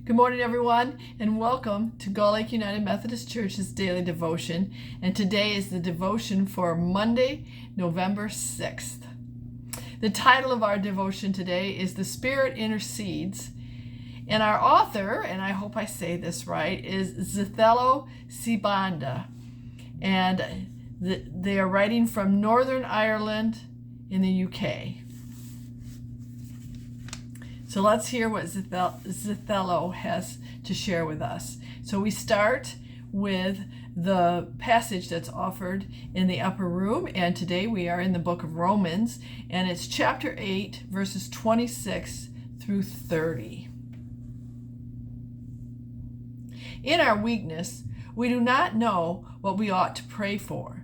Good morning, everyone, and welcome to Gull Lake United Methodist Church's daily devotion. And today is the devotion for Monday, November 6th. The title of our devotion today is The Spirit Intercedes. And our author, and I hope I say this right, is Zithello Sibanda. And they are writing from Northern Ireland in the UK. So let's hear what Zithello has to share with us. So we start with the passage that's offered in the upper room, and today we are in the book of Romans, and it's chapter 8, verses 26 through 30. In our weakness, we do not know what we ought to pray for,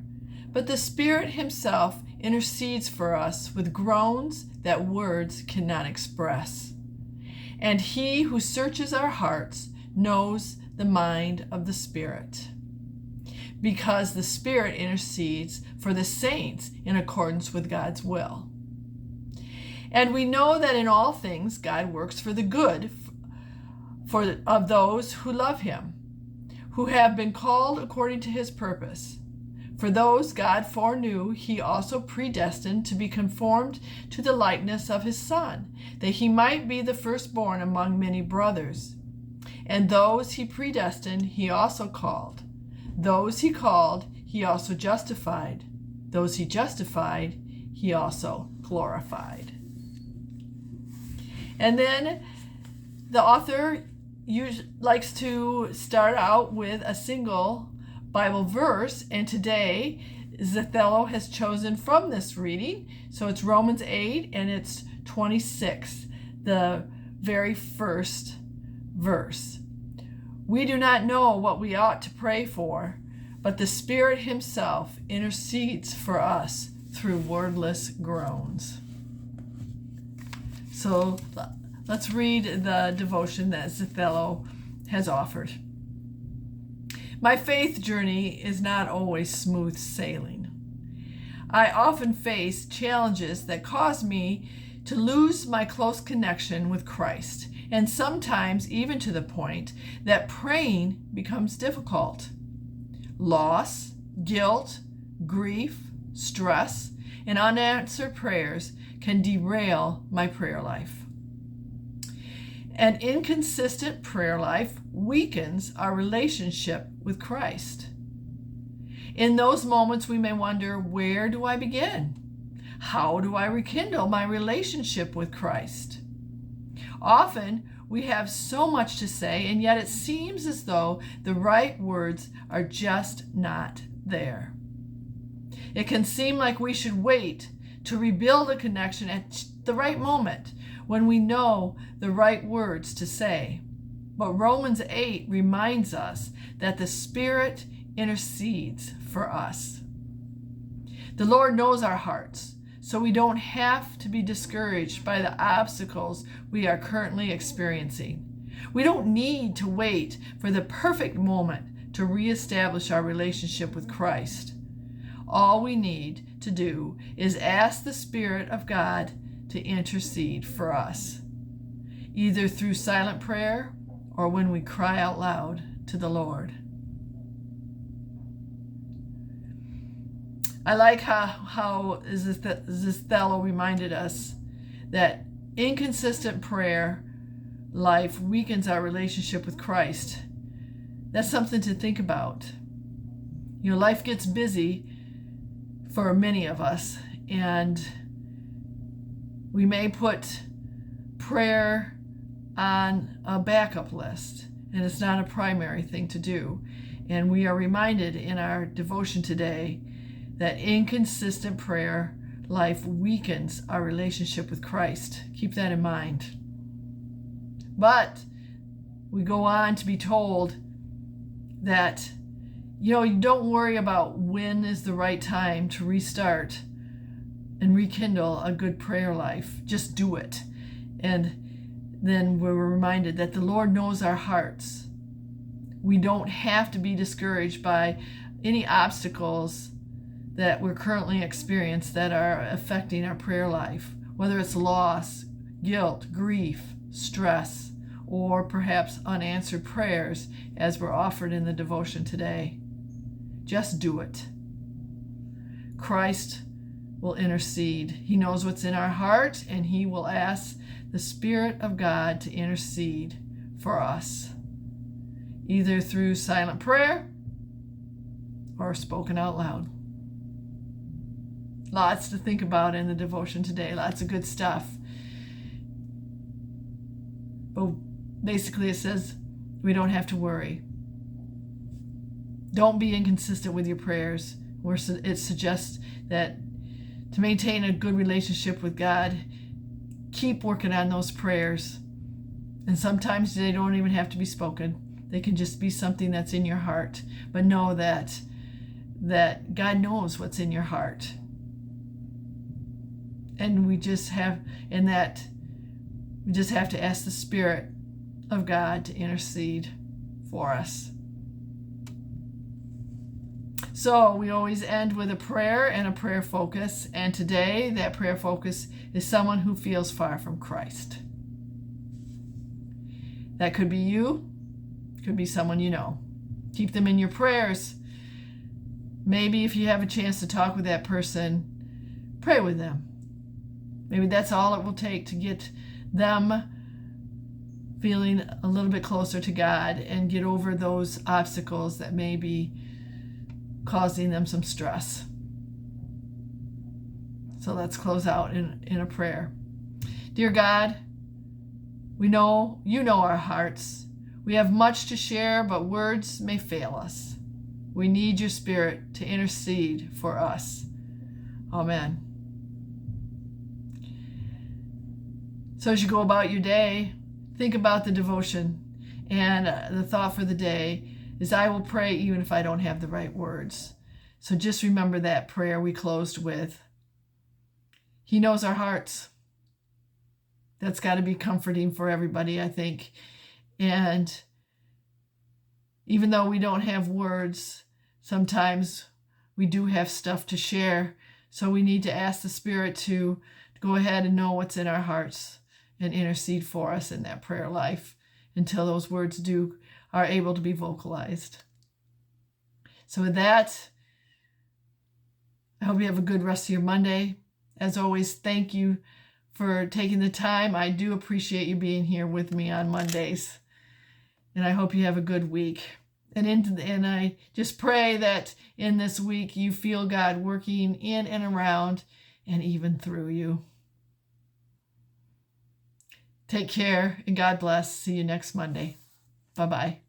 but the Spirit Himself intercedes for us with groans that words cannot express. And He who searches our hearts knows the mind of the Spirit, because the Spirit intercedes for the saints in accordance with God's will. And we know that in all things God works for the good of those who love Him, who have been called according to His purpose. For those God foreknew, He also predestined to be conformed to the likeness of His Son, that He might be the firstborn among many brothers. And those He predestined, He also called. Those He called, He also justified. Those He justified, He also glorified. And then the author likes to start out with a single Bible verse, and today Zithello has chosen from this reading. So it's Romans 8 and it's 26, the very first verse. We do not know what we ought to pray for, but the Spirit Himself intercedes for us through wordless groans. So let's read the devotion that Zithello has offered. My faith journey is not always smooth sailing. I often face challenges that cause me to lose my close connection with Christ, and sometimes even to the point that praying becomes difficult. Loss, guilt, grief, stress, and unanswered prayers can derail my prayer life. An inconsistent prayer life weakens our relationship with Christ. In those moments, we may wonder, where do I begin? How do I rekindle my relationship with Christ? Often, we have so much to say, and yet it seems as though the right words are just not there. It can seem like we should wait to rebuild a connection at the right moment, when we know the right words to say. But Romans 8 reminds us that the Spirit intercedes for us. The Lord knows our hearts, so we don't have to be discouraged by the obstacles we are currently experiencing. We don't need to wait for the perfect moment to reestablish our relationship with Christ. All we need to do is ask the Spirit of God to intercede for us, either through silent prayer or when we cry out loud to the Lord. I like how Zithello reminded us that inconsistent prayer life weakens our relationship with Christ. That's something to think about. Life gets busy for many of us, and we may put prayer on a backup list, and it's not a primary thing to do. And we are reminded in our devotion today that inconsistent prayer life weakens our relationship with Christ. Keep that in mind. But we go on to be told that, you don't worry about when is the right time to restart and rekindle a good prayer life. Just do it. And then we're reminded that the Lord knows our hearts. We don't have to be discouraged by any obstacles that we're currently experiencing that are affecting our prayer life, whether it's loss, guilt, grief, stress, or perhaps unanswered prayers as were offered in the devotion today. Just do it. Christ will intercede. He knows what's in our heart, and he will ask the Spirit of God to intercede for us, either through silent prayer or spoken out loud. Lots to think about in the devotion today. Lots of good stuff. But basically it says we don't have to worry. Don't be inconsistent with your prayers. It suggests that to maintain a good relationship with God, keep working on those prayers. And sometimes they don't even have to be spoken. They can just be something that's in your heart. But know that God knows what's in your heart. And we just have to ask the Spirit of God to intercede for us. So we always end with a prayer and a prayer focus. And today that prayer focus is someone who feels far from Christ. That could be you, could be someone you know. Keep them in your prayers. Maybe if you have a chance to talk with that person, pray with them. Maybe that's all it will take to get them feeling a little bit closer to God and get over those obstacles that may be causing them some stress. So let's close out in a prayer. Dear God, we know you know our hearts. We have much to share, but words may fail us. We need your Spirit to intercede for us. Amen. So as you go about your day, think about the devotion. And the thought for the day is, I will pray even if I don't have the right words. So just remember that prayer we closed with. He knows our hearts. That's got to be comforting for everybody, I think. And even though we don't have words, sometimes we do have stuff to share. So we need to ask the Spirit to go ahead and know what's in our hearts and intercede for us in that prayer life until those words are able to be vocalized. So with that, I hope you have a good rest of your Monday. As always, thank you for taking the time. I do appreciate you being here with me on Mondays. And I hope you have a good week. And I just pray that in this week you feel God working in and around and even through you. Take care and God bless. See you next Monday. Bye-bye.